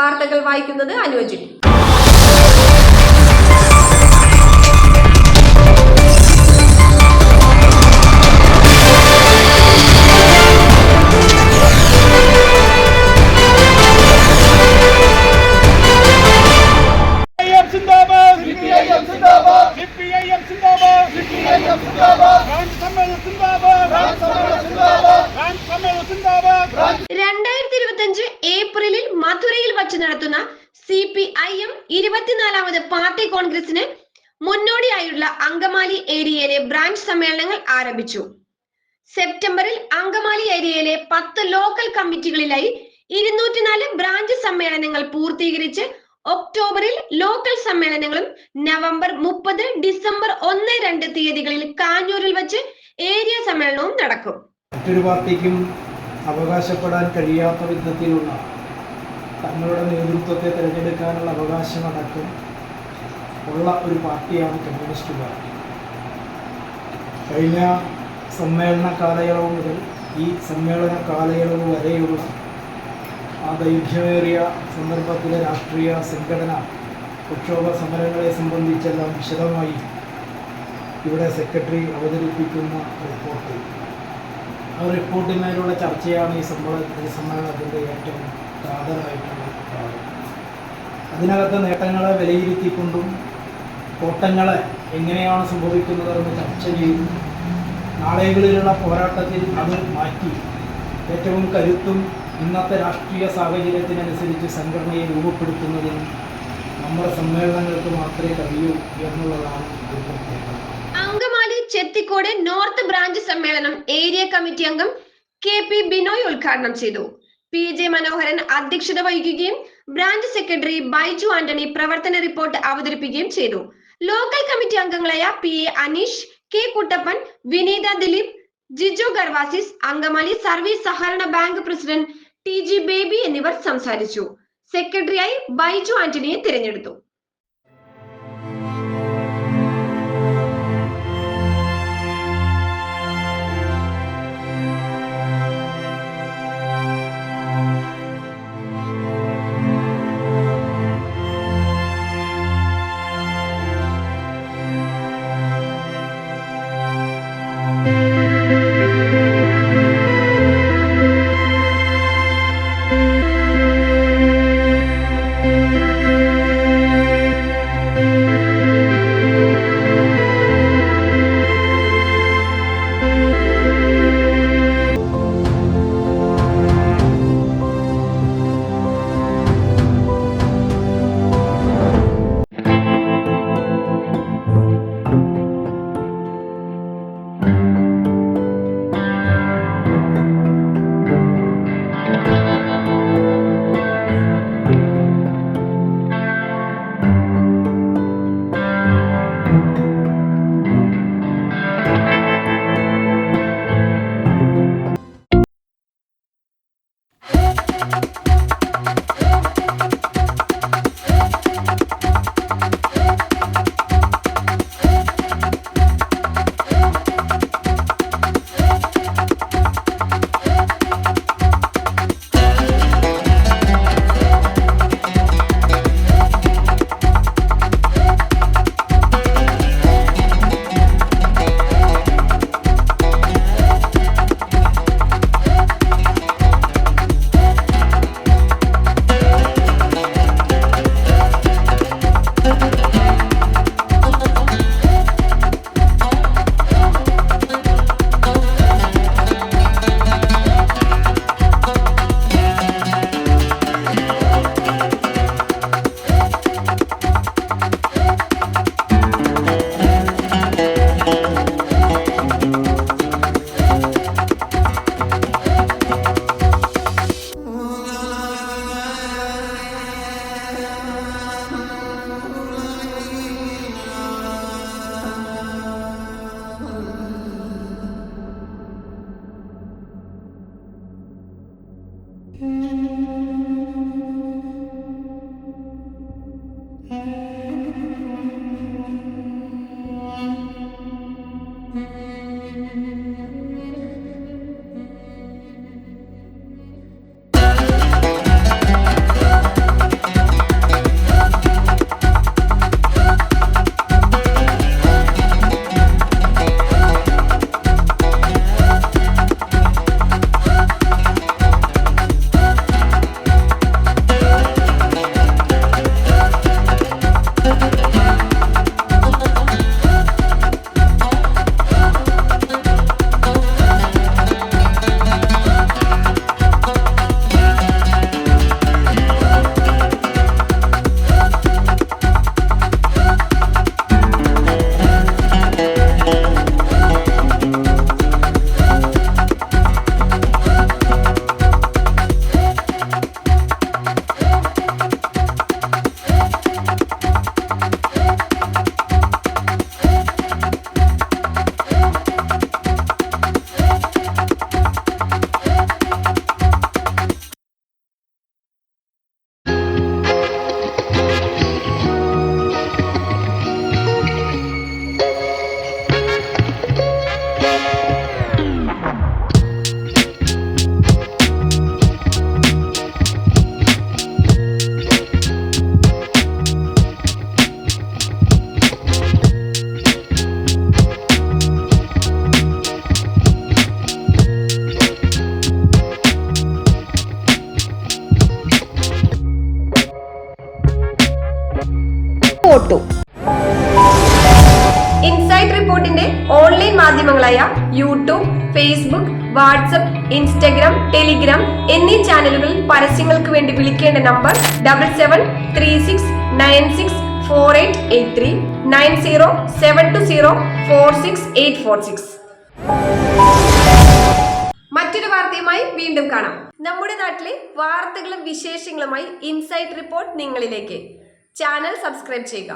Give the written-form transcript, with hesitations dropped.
വാർത്തകൾ വായിക്കുന്നത് അനുജി. ഏപ്രിലിൽ മധുരയിൽ വച്ച് നടത്തുന്ന CPIM 24ാമത് പാർട്ടി കോൺഗ്രസിന് മുന്നോടിയായുള്ള അങ്കമാലി ഏരിയയിലെ ബ്രാഞ്ച് സമ്മേളനങ്ങൾ ആരംഭിച്ചു. സെപ്റ്റംബറിൽ അങ്കമാലി ഏരിയയിലെ 10 ലോക്കൽ കമ്മിറ്റികളിലായി 204 ബ്രാഞ്ച് സമ്മേളനങ്ങൾ പൂർത്തീകരിച്ച് ഒക്ടോബറിൽ ലോക്കൽ സമ്മേളനങ്ങളും നവംബർ 30, ഡിസംബർ 1-2 തീയതികളിൽ കാഞ്ഞൂരിൽ വച്ച് ഏരിയ സമ്മേളനവും നടക്കും. മറ്റൊരു പാർട്ടിക്കും അവകാശപ്പെടാൻ കഴിയാത്ത വിധത്തിലുള്ള തങ്ങളുടെ നേതൃത്വത്തെ തിരഞ്ഞെടുക്കാനുള്ള അവകാശമടക്കം ഉള്ള ഒരു പാർട്ടിയാണ് കമ്മ്യൂണിസ്റ്റ് പാർട്ടി. കഴിഞ്ഞ സമ്മേളന കാലയളവ് മുതൽ ഈ സമ്മേളന കാലയളവ് വരെയുള്ള ആ ദൈർഘ്യമേറിയ സന്ദർഭത്തിലെ രാഷ്ട്രീയ സംഘടന പ്രക്ഷോഭ സമരങ്ങളെ സംബന്ധിച്ചെല്ലാം വിശദമായി ഇവിടെ സെക്രട്ടറി അവതരിപ്പിക്കുന്ന റിപ്പോർട്ട്, ആ റിപ്പോർട്ടിന്മേലുള്ള ചർച്ചയാണ് ഈ സമ്മേളനത്തിൻ്റെ ഏറ്റവും പ്രാധാന്യമായിട്ടുള്ള ഭാഗം. അതിനകത്തെ നേട്ടങ്ങളെ വിലയിരുത്തിക്കൊണ്ടും കോട്ടങ്ങളെ എങ്ങനെയാണ് സംഭവിക്കുന്നതെന്ന് ചർച്ച ചെയ്തു നാളുകളിലുള്ള പോരാട്ടത്തിൽ അത് മാറ്റി ഏറ്റവും കരുത്തും ഇന്നത്തെ രാഷ്ട്രീയ സാഹചര്യത്തിനനുസരിച്ച് സംഘടനയെ രൂപപ്പെടുത്തുന്നതിനും നമ്മുടെ സമ്മേളനങ്ങൾക്ക് മാത്രമേ കഴിയൂ എന്നുള്ളതാണ് പ്രത്യേകത. അങ്കമാലി ചെത്തിക്കോട് നോർത്ത് ബ്രാഞ്ച് സമ്മേളനം ഏരിയ കമ്മിറ്റി അംഗം KP ബിനോയ് ഉദ്ഘാടനം ചെയ്തു. PJ മനോഹരൻ അധ്യക്ഷത വഹിക്കുകയും ബ്രാഞ്ച് സെക്രട്ടറി ബൈജു ആന്റണി പ്രവർത്തന റിപ്പോർട്ട് അവതരിപ്പിക്കുകയും ചെയ്തു. ലോക്കൽ കമ്മിറ്റി അംഗങ്ങളായ PA Aneesh, K Kuttappan, Vineetha Dileep, Jiju Gervasis, Angamaly service സഹകരണ ബാങ്ക് പ്രസിഡന്റ് TG ബേബി എന്നിവർ സംസാരിച്ചു. സെക്രട്ടറിയായി ബൈജു ആന്റണിയെ തിരഞ്ഞെടുത്തു. ഓൺലൈൻ മാധ്യമങ്ങളായ YouTube, Facebook, WhatsApp, Instagram, Telegram എന്നീ ചാനലുകളിൽ പരസ്യങ്ങൾക്ക് വേണ്ടി വിളിക്കേണ്ട നമ്പർ 7736964883 9072046846. മറ്റൊരു വാർത്തയുമായി വീണ്ടും കാണാം. നമ്മുടെ നാട്ടിലെ വാർത്തകളും വിശേഷങ്ങളുമായി ഇൻസൈറ്റ് റിപ്പോർട്ട് നിങ്ങളിലേക്ക്. ചാനൽ സബ്സ്ക്രൈബ് ചെയ്യുക.